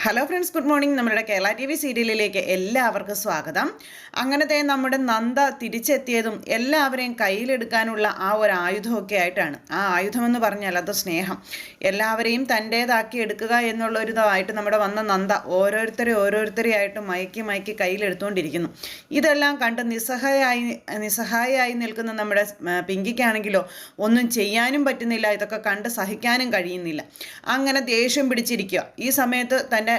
Hello friends, good morning. നമ്മുടെ Kerala T V സീരിയലിലേക്ക് എല്ലാവർക്കും സ്വാഗതം. അങ്ങനത്തെ നമ്മുടെ നന്ദ തിരിച്ചെത്തിയതും എല്ലാവരെയും കയ്യിലെടുക്കാനുള്ള ആ ഒരു ആയുധമൊക്കെ ആയിട്ടാണ്. ആ ആയുധമെന്ന് പറഞ്ഞാൽ അത് സ്നേഹം. എല്ലാവരെയും തൻ്റേതാക്കി എടുക്കുക എന്നുള്ളൊരിതായിട്ട് നമ്മുടെ വന്ന നന്ദ ഓരോരുത്തരെയായിട്ട് മയക്കി കയ്യിലെടുത്തുകൊണ്ടിരിക്കുന്നു. ഇതെല്ലാം കണ്ട് നിസ്സഹായായി നിൽക്കുന്ന നമ്മുടെ പിങ്കിക്കാണെങ്കിലോ ഒന്നും ചെയ്യാനും പറ്റുന്നില്ല, ഇതൊക്കെ കണ്ട് സഹിക്കാനും കഴിയുന്നില്ല. അങ്ങനെ ദേഷ്യം പിടിച്ചിരിക്കുക. ഈ സമയത്ത് തൻ്റെ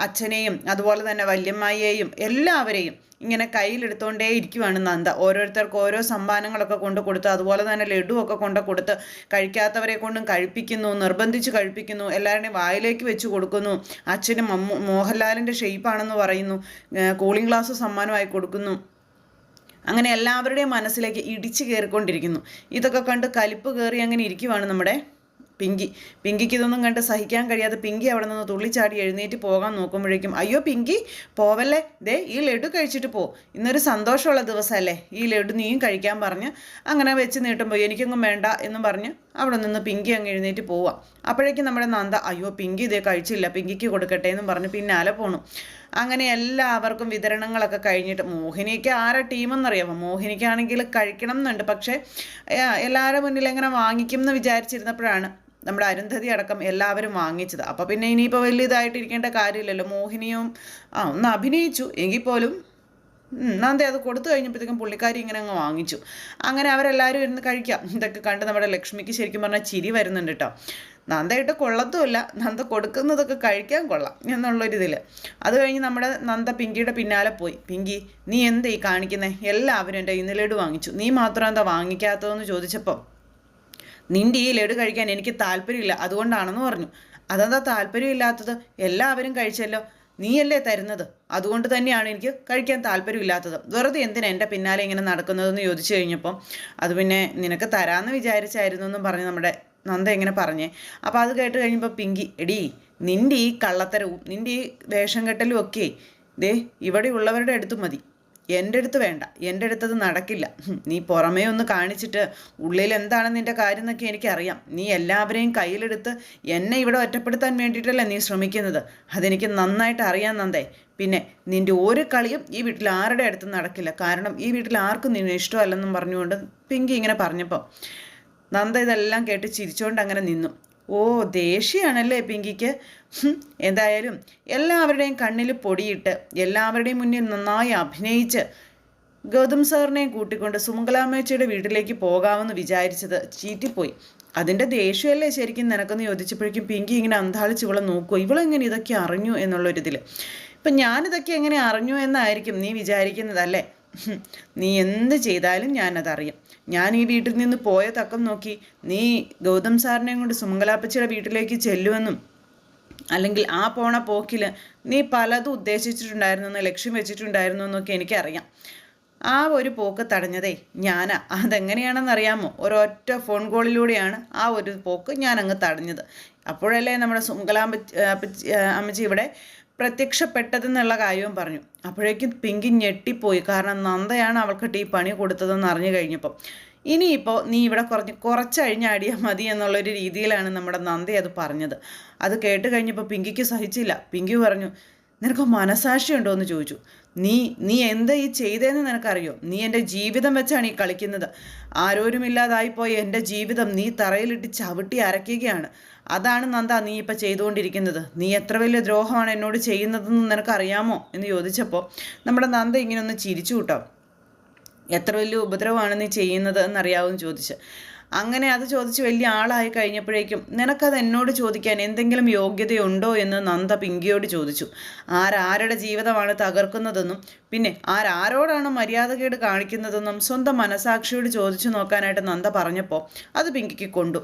അച്ഛനെയും അതുപോലെ തന്നെ വല്യമ്മായിയെയും എല്ലാവരെയും ഇങ്ങനെ കയ്യിലെടുത്തുകൊണ്ടേ ഇരിക്കുവാണ് നന്ദ. ഓരോരുത്തർക്ക് ഓരോ സമ്മാനങ്ങളൊക്കെ കൊണ്ട് കൊടുത്ത്, അതുപോലെ തന്നെ ലഡുവൊക്കെ കൊണ്ട് കൊടുത്ത്, കഴിക്കാത്തവരെ കൊണ്ടും കഴിപ്പിക്കുന്നു, നിർബന്ധിച്ച് കഴിപ്പിക്കുന്നു, എല്ലാവരുടെയും വായിലേക്ക് വെച്ച് കൊടുക്കുന്നു. അച്ഛന് മോഹൻലാലിൻ്റെ ഷെയ്പ്പാണെന്ന് പറയുന്നു, കൂളിംഗ് ഗ്ലാസ് സമ്മാനമായി കൊടുക്കുന്നു. അങ്ങനെ എല്ലാവരുടെയും മനസ്സിലേക്ക് ഇടിച്ചു കയറിക്കൊണ്ടിരിക്കുന്നു. ഇതൊക്കെ കണ്ട് കലിപ്പ് കയറി അങ്ങനെ ഇരിക്കുവാണ് നമ്മുടെ പിങ്കിക്ക് ഇതൊന്നും കണ്ട് സഹിക്കാൻ കഴിയാതെ പിങ്കി അവിടെ നിന്ന് തുള്ളിച്ചാടി എഴുന്നേറ്റ് പോകാൻ നോക്കുമ്പോഴേക്കും, അയ്യോ പിങ്കി പോവല്ലേ, ദേ ഈ ലഡു കഴിച്ചിട്ട് പോ, ഇന്നൊരു സന്തോഷമുള്ള ദിവസമല്ലേ, ഈ ലഡു നീയും കഴിക്കാൻ പറഞ്ഞ് അങ്ങനെ വെച്ച് നീട്ടുമ്പോൾ എനിക്കൊന്നും വേണ്ട എന്നും പറഞ്ഞ് അവിടെ നിന്ന് പിങ്കി അങ്ങ് എഴുന്നേറ്റ് പോവാം. അപ്പോഴേക്കും നമ്മുടെ നന്ദ, അയ്യോ പിങ്കി ഇതേ കഴിച്ചില്ല, പിങ്കിക്ക് കൊടുക്കട്ടെ എന്നും പറഞ്ഞ് പിന്നാലെ പോണു. അങ്ങനെ എല്ലാവർക്കും വിതരണങ്ങളൊക്കെ കഴിഞ്ഞിട്ട്, മോഹിനിക്ക് ആരാ ടീമെന്നറിയാമോ? മോഹിനിക്കാണെങ്കിൽ കഴിക്കണം എന്നുണ്ട്, പക്ഷേ എല്ലാവരുടെ മുന്നിൽ എങ്ങനെ വാങ്ങിക്കും എന്ന് വിചാരിച്ചിരുന്നപ്പോഴാണ് നമ്മുടെ അരുന്ധതി അടക്കം എല്ലാവരും വാങ്ങിച്ചത്. അപ്പോൾ പിന്നെ ഇനിയിപ്പോൾ വലിയ ഇതായിട്ടിരിക്കേണ്ട കാര്യമില്ലല്ലോ. മോഹിനിയും ഒന്ന് അഭിനയിച്ചു എങ്കിൽ പോലും നന്ദി അത് കൊടുത്തു കഴിഞ്ഞപ്പോഴത്തേക്കും പുള്ളിക്കാരി ഇങ്ങനെ അങ്ങ് വാങ്ങിച്ചു. അങ്ങനെ അവരെല്ലാവരും ഇരുന്ന് കഴിക്കാം. ഇതൊക്കെ കണ്ട് നമ്മുടെ ലക്ഷ്മിക്ക് ശരിക്കും പറഞ്ഞാൽ ചിരി വരുന്നുണ്ട് കേട്ടോ. നന്ദയിട്ട് കൊള്ളത്തുമില്ല, നന്ദ കൊടുക്കുന്നതൊക്കെ കഴിക്കാൻ കൊള്ളാം എന്നുള്ളൊരിതിൽ. അത് കഴിഞ്ഞ് നമ്മുടെ നന്ദ പിങ്കിയുടെ പിന്നാലെ പോയി. പിങ്കി നീ എന്താ ഈ കാണിക്കുന്നത്? എല്ലാവരും എൻ്റെ ഇന്ന് ലഡു വാങ്ങിച്ചു, നീ മാത്രം എന്താ വാങ്ങിക്കാത്തതെന്ന് ചോദിച്ചപ്പോൾ, നിൻ്റെ ഈ ലഡു കഴിക്കാൻ എനിക്ക് താല്പര്യമില്ല, അതുകൊണ്ടാണെന്ന് പറഞ്ഞു. അതെന്താ താല്പര്യമില്ലാത്തത്? എല്ലാവരും കഴിച്ചല്ലോ, നീയല്ലേ തരുന്നത്, അതുകൊണ്ട് തന്നെയാണ് എനിക്ക് കഴിക്കാൻ താല്പര്യമില്ലാത്തത്. വെറുതെ എന്തിനാ എൻ്റെ പിന്നാലെ ഇങ്ങനെ നടക്കുന്നതെന്ന് ചോദിച്ചു കഴിഞ്ഞപ്പം, അത് പിന്നെ നിനക്ക് തരാമെന്ന് വിചാരിച്ചായിരുന്നു എന്നും പറഞ്ഞ് നമ്മുടെ നന്ദ ഇങ്ങനെ പറഞ്ഞേ. അപ്പോൾ അത് കേട്ട് കഴിഞ്ഞപ്പോൾ പിങ്കി, എടീ നിൻ്റെ ഈ കള്ളത്തരവും നിൻ്റെ ഈ വേഷം കെട്ടലും ഒക്കെ ദേ ഇവിടെ ഉള്ളവരുടെ അടുത്ത് മതി, എൻ്റെ അടുത്ത് വേണ്ട, എൻ്റെ അടുത്തത് നടക്കില്ല. നീ പുറമേ ഒന്ന് കാണിച്ചിട്ട് ഉള്ളിൽ എന്താണ് നിൻ്റെ കാര്യം എന്നൊക്കെ എനിക്കറിയാം. നീ എല്ലാവരെയും കയ്യിലെടുത്ത് എന്നെ ഇവിടെ ഒറ്റപ്പെടുത്താൻ വേണ്ടിയിട്ടല്ലേ നീ ശ്രമിക്കുന്നത്, അതെനിക്ക് നന്നായിട്ട് അറിയാൻ നന്ദേ. പിന്നെ നിൻ്റെ ഒരു കളിയും ഈ വീട്ടിൽ ആരുടെ അടുത്തും നടക്കില്ല, കാരണം ഈ വീട്ടിൽ ആർക്കും നിന്നെ ഇഷ്ടമല്ലെന്നും പറഞ്ഞുകൊണ്ട് പിങ്കി ഇങ്ങനെ പറഞ്ഞപ്പോൾ നന്ദ ഇതെല്ലാം കേട്ട് ചിരിച്ചുകൊണ്ട് അങ്ങനെ നിന്നു. ഓ ദേഷ്യമാണല്ലേ പിങ്കിക്ക്. എന്തായാലും എല്ലാവരുടെയും കണ്ണിൽ പൊടിയിട്ട് എല്ലാവരുടെയും മുന്നിൽ നന്നായി അഭിനയിച്ച് ഗൗതം സാറിനെയും കൂട്ടിക്കൊണ്ട് സുമംഗലാമ്മച്ചിയുടെ വീട്ടിലേക്ക് പോകാമെന്ന് വിചാരിച്ചത് ചീറ്റിപ്പോയി. അതിൻ്റെ ദേഷ്യമല്ലേ ശരിക്കും നിനക്കെന്ന് ചോദിച്ചപ്പോഴേക്കും പിങ്കി ഇങ്ങനെ അന്താളിച്ച് ഇവളെ നോക്കുമോ, ഇവളെങ്ങനെ ഇതൊക്കെ അറിഞ്ഞു എന്നുള്ളൊരിതിൽ. ഇപ്പം ഞാനിതൊക്കെ എങ്ങനെ അറിഞ്ഞു എന്നായിരിക്കും നീ വിചാരിക്കുന്നതല്ലേ? നീ എന്ത് ചെയ്താലും ഞാനതറിയാം. ഞാൻ ഈ വീട്ടിൽ നിന്ന് പോയ തക്കം നോക്കി നീ ഗൗതം സാറിനെയും കൊണ്ട് സുമംഗലാപ്പച്ചിയുടെ വീട്ടിലേക്ക് ചെല്ലുമെന്നും, അല്ലെങ്കിൽ ആ പോണ പോക്കിൽ നീ പലതും ഉദ്ദേശിച്ചിട്ടുണ്ടായിരുന്നു, ലക്ഷ്യം വെച്ചിട്ടുണ്ടായിരുന്നു എന്നൊക്കെ എനിക്കറിയാം. ആ ഒരു പോക്ക് തടഞ്ഞതേ ഞാനാ. അതെങ്ങനെയാണെന്നറിയാമോ? ഒരൊറ്റ ഫോൺ കോളിലൂടെയാണ് ആ ഒരു പോക്ക് ഞാൻ അങ്ങ് തടഞ്ഞത്. അപ്പോഴല്ലേ നമ്മുടെ അമ്മച്ചി ഇവിടെ പ്രത്യക്ഷപ്പെട്ടതെന്നുള്ള കാര്യവും പറഞ്ഞു. അപ്പോഴേക്കും പിങ്കി ഞെട്ടിപ്പോയി. കാരണം നന്ദയാണ് അവൾക്കിട്ട് ഈ പണി കൊടുത്തതെന്ന് അറിഞ്ഞു കഴിഞ്ഞപ്പോൾ, ഇനിയിപ്പോൾ നീ ഇവിടെ കുറച്ചഴിഞ്ഞാടിയാൽ മതി എന്നുള്ളൊരു രീതിയിലാണ് നമ്മുടെ നന്ദി അത് പറഞ്ഞത്. അത് കേട്ട് കഴിഞ്ഞപ്പോൾ പിങ്കിക്ക് സഹിച്ചില്ല. പിങ്കി പറഞ്ഞു, നിനക്ക് മനസാക്ഷി ഉണ്ടോ എന്ന് ചോദിച്ചു. നീ എന്താ ഈ ചെയ്തതെന്ന് നിനക്കറിയോ? നീ എൻ്റെ ജീവിതം വെച്ചാണ് ഈ കളിക്കുന്നത്. ആരോരുമില്ലാതായിപ്പോയി എൻ്റെ ജീവിതം നീ തറയിലിട്ട് ചവിട്ടി അരയ്ക്കുകയാണ്. അതാണ് നന്ദ നീ ഇപ്പം ചെയ്തുകൊണ്ടിരിക്കുന്നത്. നീ എത്ര വലിയ ദ്രോഹമാണ് എന്നോട് ചെയ്യുന്നതെന്ന് നിനക്കറിയാമോ എന്ന് ചോദിച്ചപ്പോൾ നമ്മുടെ നന്ദ ഇങ്ങനെ ഒന്ന് ചിരിച്ചു കേട്ടോ. എത്ര വലിയ ഉപദ്രവമാണ് നീ ചെയ്യുന്നത് എന്നറിയാമെന്ന് ചോദിച്ച്. അങ്ങനെ അത് ചോദിച്ച് വലിയ ആളായി കഴിഞ്ഞപ്പോഴേക്കും നിനക്കത് എന്നോട് ചോദിക്കാൻ എന്തെങ്കിലും യോഗ്യതയുണ്ടോ എന്ന് നന്ദ പിങ്കിയോട് ചോദിച്ചു. ആരാരുടെ ജീവിതമാണ് തകർക്കുന്നതെന്നും പിന്നെ ആരോടാണ് മര്യാദകേട് കാണിക്കുന്നതെന്നും സ്വന്തം മനസാക്ഷിയോട് ചോദിച്ചു നോക്കാനായിട്ട് നന്ദ പറഞ്ഞപ്പോൾ അത് പിങ്കിക്ക് കൊണ്ടു.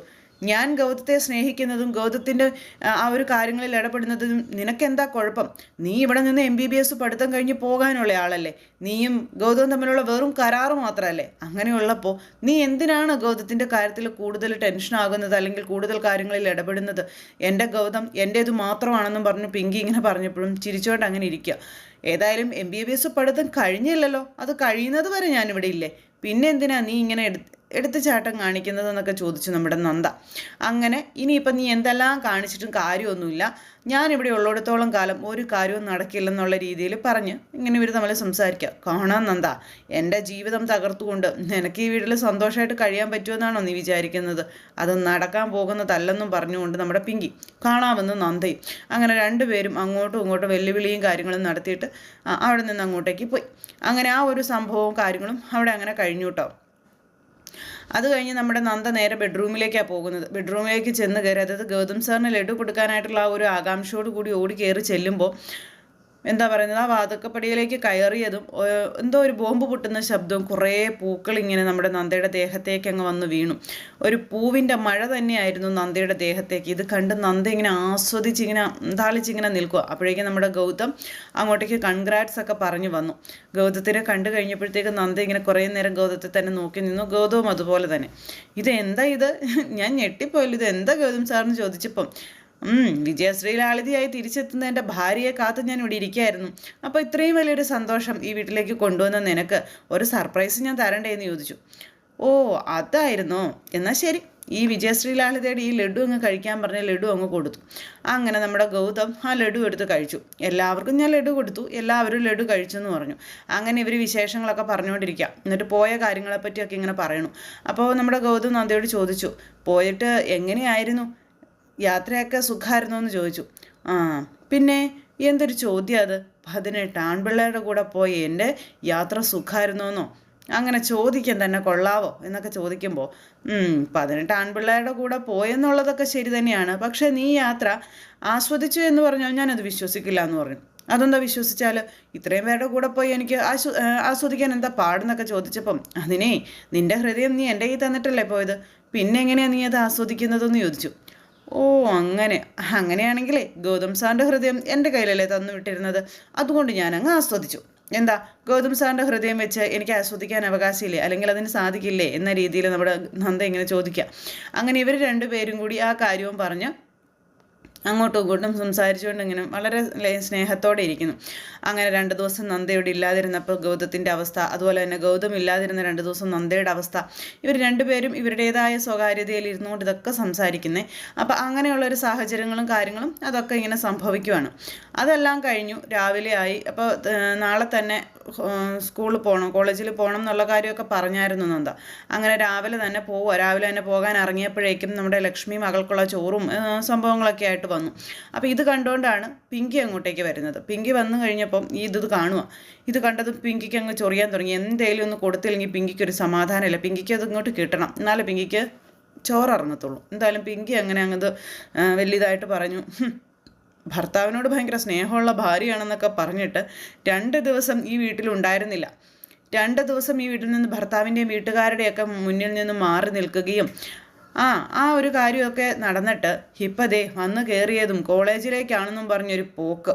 ഞാൻ ഗൗതത്തെ സ്നേഹിക്കുന്നതും ഗൗതത്തിൻ്റെ ആ ഒരു കാര്യങ്ങളിൽ ഇടപെടുന്നതും നിനക്കെന്താ കുഴപ്പം? നീ ഇവിടെ നിന്ന് MBBS പഠിത്തം കഴിഞ്ഞ് പോകാനുള്ള ആളല്ലേ? നീയും ഗൗതവും തമ്മിലുള്ള വെറും കരാറ് മാത്രമല്ലേ? അങ്ങനെയുള്ളപ്പോൾ നീ എന്തിനാണ് ഗൗതത്തിൻ്റെ കാര്യത്തിൽ കൂടുതൽ ടെൻഷനാകുന്നത്, അല്ലെങ്കിൽ കൂടുതൽ കാര്യങ്ങളിൽ ഇടപെടുന്നത്? എൻ്റെ ഗൗതം എൻ്റേത് മാത്രമാണെന്നും പറഞ്ഞ് പിങ്കി ഇങ്ങനെ പറഞ്ഞപ്പോഴും ചിരിച്ചുകൊണ്ട് അങ്ങനെ ഇരിക്കുക. ഏതായാലും MBBS പഠിത്തം കഴിഞ്ഞില്ലല്ലോ, അത് കഴിയുന്നത് വരെ ഞാനിവിടെ ഇല്ലേ, പിന്നെ എന്തിനാ നീ ഇങ്ങനെ എടുത്തുചാട്ടം കാണിക്കുന്നതെന്നൊക്കെ ചോദിച്ചു നമ്മുടെ നന്ദ. അങ്ങനെ ഇനിയിപ്പം നീ എന്തെല്ലാം കാണിച്ചിട്ടും കാര്യമൊന്നുമില്ല, ഞാനിവിടെ ഉള്ളിടത്തോളം കാലം ഒരു കാര്യവും നടക്കില്ലെന്നുള്ള രീതിയിൽ പറഞ്ഞ് ഇങ്ങനെ ഇവർ തമ്മിൽ സംസാരിക്കുക. കാണാൻ നന്ദ, എൻ്റെ ജീവിതം തകർത്തുകൊണ്ട് നിനക്ക് ഈ വീട്ടിൽ സന്തോഷമായിട്ട് കഴിയാൻ പറ്റുമെന്നാണോ നീ വിചാരിക്കുന്നത്? അത് നടക്കാൻ പോകുന്നതല്ലെന്നും പറഞ്ഞുകൊണ്ട് നമ്മുടെ പിങ്കി കാണാമെന്ന് നന്ദയും. അങ്ങനെ രണ്ടുപേരും അങ്ങോട്ടും ഇങ്ങോട്ടും വെല്ലുവിളിയും കാര്യങ്ങളും നടത്തിയിട്ട് അവിടെ നിന്ന് അങ്ങോട്ടേക്ക് പോയി. അങ്ങനെ ആ ഒരു സംഭവവും കാര്യങ്ങളും അവിടെ അങ്ങനെ കഴിഞ്ഞു കേട്ടോ. അത് കഴിഞ്ഞ് നമ്മുടെ നന്ദ നേരെ ബെഡ്റൂമിലേക്കാണ് പോകുന്നത്. ബെഡ്റൂമിലേക്ക് ചെന്ന് കയറി, അതായത് ഗൗതം സാറിന് ലഡു കൊടുക്കാനായിട്ടുള്ള ആ ഒരു ആകാംക്ഷയോട് കൂടി ഓടി കയറി ചെല്ലുമ്പോൾ എന്താ പറയുന്നത്, ആ വാതക്കപ്പടിയിലേക്ക് കയറിയതും എന്തോ ഒരു ബോംബ് പൊട്ടുന്ന ശബ്ദവും കുറേ പൂക്കൾ ഇങ്ങനെ നമ്മുടെ നന്ദയുടെ ദേഹത്തേക്ക് അങ്ങ് വന്ന് വീണു. ഒരു പൂവിൻ്റെ മഴ തന്നെയായിരുന്നു നന്ദയുടെ ദേഹത്തേക്ക്. ഇത് കണ്ട് നന്ദ ഇങ്ങനെ ആസ്വദിച്ചിങ്ങനെ താളിച്ചിങ്ങനെ നിൽക്കുക. അപ്പോഴേക്കും നമ്മുടെ ഗൗതം അങ്ങോട്ടേക്ക് കൺഗ്രാറ്റ്സ് ഒക്കെ പറഞ്ഞു വന്നു. ഗൗതത്തിനെ കണ്ടു കഴിഞ്ഞപ്പോഴത്തേക്ക് നന്ദ ഇങ്ങനെ കുറേ നേരം ഗൗതത്തെ തന്നെ നോക്കി നിന്നു. ഗൗതവും അതുപോലെ തന്നെ. ഇതെന്താ ഇത്, ഞാൻ ഞെട്ടിപ്പോയല്ലോ, ഇത് എന്താ ഗൗതം സാറിന് ചോദിച്ചപ്പം വിജയശ്രീ ലാളിതയായി തിരിച്ചെത്തുന്ന എൻ്റെ ഭാര്യയെ കാത്ത് ഞാൻ ഇവിടെ ഇരിക്കുകയായിരുന്നു. അപ്പോൾ ഇത്രയും വലിയൊരു സന്തോഷം ഈ വീട്ടിലേക്ക് കൊണ്ടുവന്ന നിനക്ക് ഒരു സർപ്രൈസ് ഞാൻ തരണ്ടേ എന്ന് ചോദിച്ചു. ഓ അതായിരുന്നോ, എന്നാൽ ശരി, ഈ വിജയശ്രീ ലാളിതയുടെ ഈ ലഡു അങ്ങ് കഴിക്കാൻ പറഞ്ഞ ലഡു അങ്ങ് കൊടുത്തു. അങ്ങനെ നമ്മുടെ ഗൗതം ആ ലഡു എടുത്ത് കഴിച്ചു. എല്ലാവർക്കും ഞാൻ ലഡു കൊടുത്തു, എല്ലാവരും ലഡു കഴിച്ചെന്ന് പറഞ്ഞു. അങ്ങനെ ഇവർ വിശേഷങ്ങളൊക്കെ പറഞ്ഞുകൊണ്ടിരിക്കുക. എന്നിട്ട് പോയ കാര്യങ്ങളെപ്പറ്റിയൊക്കെ ഇങ്ങനെ പറയണു. അപ്പോൾ നമ്മുടെ ഗൗതം നന്ദയോട് ചോദിച്ചു, പോയിട്ട് എങ്ങനെയായിരുന്നു, യാത്രയൊക്കെ സുഖമായിരുന്നോ എന്ന് ചോദിച്ചു. പിന്നെ എന്തൊരു ചോദ്യം അത്, 18 ആൺപിള്ളേരുടെ കൂടെ പോയി എൻ്റെ യാത്ര സുഖമായിരുന്നോന്നോ, അങ്ങനെ ചോദിക്കാൻ തന്നെ കൊള്ളാവോ എന്നൊക്കെ ചോദിക്കുമ്പോൾ 18 ആൺപിള്ളേരുടെ കൂടെ പോയെന്നുള്ളതൊക്കെ ശരി തന്നെയാണ്, പക്ഷേ നീ യാത്ര ആസ്വദിച്ചു എന്ന് പറഞ്ഞാൽ ഞാനത് വിശ്വസിക്കില്ല എന്ന് പറഞ്ഞു. അതെന്താ വിശ്വസിച്ചാൽ, ഇത്രയും പേരുടെ കൂടെ പോയി എനിക്ക് ആസ്വദിക്കാൻ എന്താ പാടെന്നൊക്കെ ചോദിച്ചപ്പം, അതിനെ നിൻ്റെ ഹൃദയം നീ എൻ്റെ കയ്യിൽ തന്നിട്ടല്ലേ പോയത്, പിന്നെ എങ്ങനെയാണ് നീ അത് ആസ്വദിക്കുന്നതെന്ന് ചോദിച്ചു. ഓ അങ്ങനെയാണെങ്കിലേ ഗൗതം സാറിൻ്റെ ഹൃദയം എൻ്റെ കയ്യിലല്ലേ തന്നു വിട്ടിരുന്നത്, അതുകൊണ്ട് ഞാനങ്ങ് ആസ്വദിച്ചു. എന്താ ഗൗതം സാറിൻ്റെ ഹൃദയം വെച്ച് എനിക്ക് ആസ്വദിക്കാൻ അവകാശമില്ലേ, അല്ലെങ്കിൽ അതിന് സാധിക്കില്ലേ എന്ന രീതിയിൽ നമ്മുടെ നന്ദ ഇങ്ങനെ ചോദിക്കുക. അങ്ങനെ ഇവർ രണ്ടുപേരും കൂടി ആ കാര്യവും പറഞ്ഞ് അങ്ങോട്ടും ഇങ്ങോട്ടും സംസാരിച്ചുകൊണ്ട് ഇങ്ങനെ വളരെ സ്നേഹത്തോടെ ഇരിക്കുന്നു. അങ്ങനെ 2 ദിവസം നന്ദയോട് ഇല്ലാതിരുന്നപ്പോൾ ഗൗതത്തിൻ്റെ അവസ്ഥ, അതുപോലെ തന്നെ ഗൗതം ഇല്ലാതിരുന്ന 2 ദിവസം നന്ദയുടെ അവസ്ഥ, ഇവർ രണ്ടുപേരും ഇവരുടേതായ സ്വകാര്യതയിൽ ഇരുന്നുകൊണ്ട് ഇതൊക്കെ സംസാരിക്കുന്നത്. അപ്പോൾ അങ്ങനെയുള്ളൊരു സാഹചര്യങ്ങളും കാര്യങ്ങളും അതൊക്കെ ഇങ്ങനെ സംഭവിക്കുവാണ്. അതെല്ലാം കഴിഞ്ഞു, രാവിലെ ആയി. അപ്പോൾ നാളെ തന്നെ സ്കൂളിൽ പോകണം, കോളേജിൽ പോകണം എന്നുള്ള കാര്യമൊക്കെ പറഞ്ഞായിരുന്നു നന്ദ. അങ്ങനെ രാവിലെ തന്നെ പോകാൻ ഇറങ്ങിയപ്പോഴേക്കും നമ്മുടെ ലക്ഷ്മി മകൾക്കുള്ള ചോറും സംഭവങ്ങളൊക്കെ ആയിട്ട് വന്നു. അപ്പോൾ ഇത് കണ്ടുകൊണ്ടാണ് പിങ്കി അങ്ങോട്ടേക്ക് വരുന്നത്. പിങ്കി വന്നു കഴിഞ്ഞപ്പം ഇത് കാണുക. ഇത് കണ്ടത് പിങ്കിക്ക് അങ്ങ് ചൊറിയാൻ തുടങ്ങി. എന്തേലും ഒന്ന് കൊടുത്തില്ലെങ്കിൽ പിങ്കിക്ക് ഒരു സമാധാനമില്ല. പിങ്കിക്ക് അത് ഇങ്ങോട്ട് കിട്ടണം, എന്നാലും പിങ്കിക്ക് ചോറിറങ്ങത്തുള്ളൂ. എന്തായാലും പിങ്കി അങ്ങനെ അങ്ങത് വലിയതായിട്ട് പറഞ്ഞു, ഭർത്താവിനോട് ഭയങ്കര സ്നേഹമുള്ള ഭാര്യയാണെന്നൊക്കെ പറഞ്ഞിട്ട് 2 ദിവസം ഈ വീട്ടിലുണ്ടായിരുന്നില്ല. 2 ദിവസം ഈ വീട്ടിൽ നിന്ന് ഭർത്താവിൻ്റെയും വീട്ടുകാരുടെയൊക്കെ മുന്നിൽ നിന്ന് മാറി നിൽക്കുകയും ആ ഒരു കാര്യമൊക്കെ നടന്നിട്ട് ഇപ്പതേ വന്ന് കയറിയതും കോളേജിലേക്കാണെന്നും പറഞ്ഞൊരു പോക്ക്.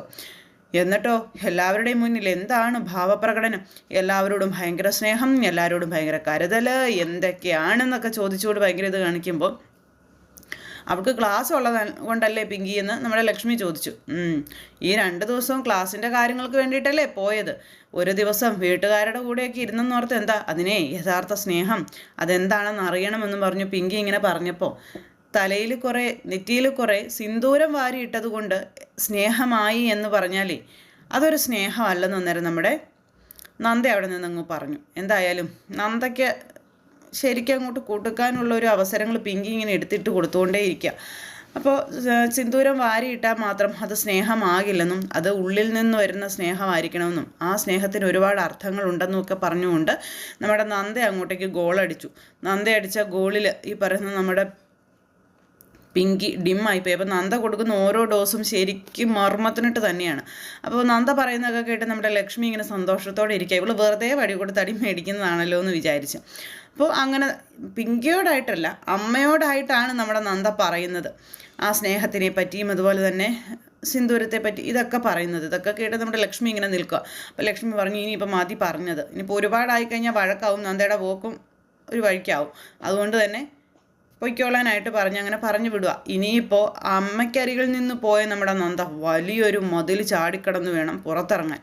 എന്നിട്ടോ എല്ലാവരുടെയും മുന്നിൽ എന്താണ് ഭാവപ്രകടനം, എല്ലാവരോടും ഭയങ്കര സ്നേഹം, എല്ലാവരോടും ഭയങ്കര കരുതൽ, എന്തൊക്കെയാണെന്നൊക്കെ ചോദിച്ചുകൊണ്ട് ഭയങ്കര ഇത് കാണിക്കുമ്പോൾ, അവൾക്ക് ക്ലാസ് ഉള്ളത് കൊണ്ടല്ലേ പിങ്കി എന്ന് നമ്മുടെ ലക്ഷ്മി ചോദിച്ചു. ഈ 2 ദിവസവും ക്ലാസ്സിൻ്റെ കാര്യങ്ങൾക്ക് വേണ്ടിയിട്ടല്ലേ പോയത്, ഒരു ദിവസം വീട്ടുകാരുടെ കൂടെയൊക്കെ ഇരുന്നെന്നോർത്ത് എന്താ അതിനെ യഥാർത്ഥ സ്നേഹം അതെന്താണെന്ന് അറിയണമെന്ന് പറഞ്ഞു പിങ്കി ഇങ്ങനെ പറഞ്ഞപ്പോൾ, തലയിൽ കുറേ നെറ്റിയിൽ കുറേ സിന്ദൂരം വാരിയിട്ടത് കൊണ്ട് സ്നേഹമായി എന്ന് പറഞ്ഞാലേ അതൊരു സ്നേഹമല്ലെന്ന് അന്നേരം നമ്മുടെ നന്ദ അവിടെ നിന്നങ്ങ് പറഞ്ഞു. എന്തായാലും നന്ദയ്ക്ക് ശരിക്കും അങ്ങോട്ട് കൊടുക്കാനുള്ള ഒരു അവസരങ്ങൾ പിങ്കി ഇങ്ങനെ എടുത്തിട്ട് കൊടുത്തുകൊണ്ടേയിരിക്കുക. അപ്പോൾ സിന്ദൂരം വാരിയിട്ടാൽ മാത്രം അത് സ്നേഹമാകില്ലെന്നും അത് ഉള്ളിൽ നിന്ന് വരുന്ന സ്നേഹമായിരിക്കണമെന്നും ആ സ്നേഹത്തിന് ഒരുപാട് അർത്ഥങ്ങളുണ്ടെന്നും ഒക്കെ പറഞ്ഞുകൊണ്ട് നമ്മുടെ നന്ദ അങ്ങോട്ടേക്ക് ഗോളടിച്ചു. നന്ദ അടിച്ച ഗോളിൽ ഈ പറയുന്ന നമ്മുടെ പിങ്കി ഡിമ്മായിപ്പോയി. അപ്പോൾ നന്ദ കൊടുക്കുന്ന ഓരോ ഡോസും ശരിക്കും മർമ്മത്തിനിട്ട് തന്നെയാണ്. അപ്പോൾ നന്ദ പറയുന്നതൊക്കെ കേട്ട് നമ്മുടെ ലക്ഷ്മി ഇങ്ങനെ സന്തോഷത്തോടെ ഇരിക്കുക. ഇവൾ വെറുതെ വടി കൊടുത്ത് അടി മേടിക്കുന്നതാണല്ലോ എന്ന് വിചാരിച്ചു. അപ്പോൾ അങ്ങനെ പിങ്കിയോടായിട്ടല്ല അമ്മയോടായിട്ടാണ് നമ്മുടെ നന്ദ പറയുന്നത് ആ സ്നേഹത്തിനെ പറ്റിയും അതുപോലെ തന്നെ സിന്ദൂരത്തെ പറ്റി ഇതൊക്കെ പറയുന്നത്. ഇതൊക്കെ കേട്ട് നമ്മുടെ ലക്ഷ്മി ഇങ്ങനെ നിൽക്കുക. അപ്പോൾ ലക്ഷ്മി പറഞ്ഞു, ഇനിയിപ്പോൾ മതി പറഞ്ഞത്, ഇനിയിപ്പോൾ ഒരുപാടായി കഴിഞ്ഞാൽ വഴക്കാവും, നന്ദയുടെ പോക്കും ഒരു വഴിക്കാവും, അതുകൊണ്ട് തന്നെ പൊയ്ക്കോളാനായിട്ട് അങ്ങനെ പറഞ്ഞു വിടുക. ഇനിയിപ്പോൾ അമ്മയ്ക്കരികിൽ നിന്ന് പോയ നമ്മുടെ നന്ദ വലിയൊരു മതിൽ ചാടിക്കടന്ന് വേണം പുറത്തിറങ്ങാൻ.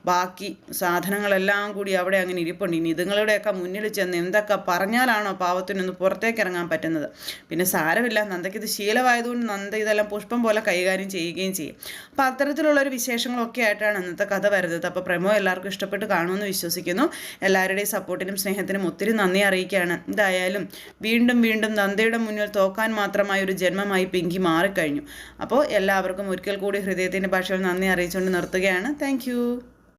ബാക്കി സാധനങ്ങളെല്ലാം കൂടി അവിടെ അങ്ങനെ ഇരിപ്പുണ്ട്. ഇനി ഇതുങ്ങളുടെയൊക്കെ മുന്നിൽ ചെന്ന് എന്തൊക്കെ പറഞ്ഞാലാണോ പാവത്തിനൊന്ന് പുറത്തേക്ക് ഇറങ്ങാൻ പറ്റുന്നത്. പിന്നെ സാരമില്ല, നന്ദയ്ക്ക് ഇത് ശീലമായതുകൊണ്ട് നന്ദ ഇതെല്ലാം പുഷ്പം പോലെ കൈകാര്യം ചെയ്യുകയും ചെയ്യും. അപ്പോൾ അത്തരത്തിലുള്ളൊരു വിശേഷങ്ങളൊക്കെ ആയിട്ടാണ് ഇന്നത്തെ കഥ വരുന്നത്. അപ്പോൾ പ്രമോ എല്ലാവർക്കും ഇഷ്ടപ്പെട്ട് കാണുമെന്ന് വിശ്വസിക്കുന്നു. എല്ലാവരുടെയും സപ്പോർട്ടിനും സ്നേഹത്തിനും ഒത്തിരി നന്ദി അറിയിക്കുകയാണ്. എന്തായാലും വീണ്ടും വീണ്ടും നന്ദയുടെ മുന്നിൽ തോക്കാൻ മാത്രമായ ഒരു ജന്മമായി പിങ്കി മാറിക്കഴിഞ്ഞു. അപ്പോൾ എല്ലാവർക്കും ഒരിക്കൽ കൂടി ഹൃദയത്തിൻ്റെ ഭാഷയിൽ നന്ദി അറിയിച്ചുകൊണ്ട് നിർത്തുകയാണ്. താങ്ക്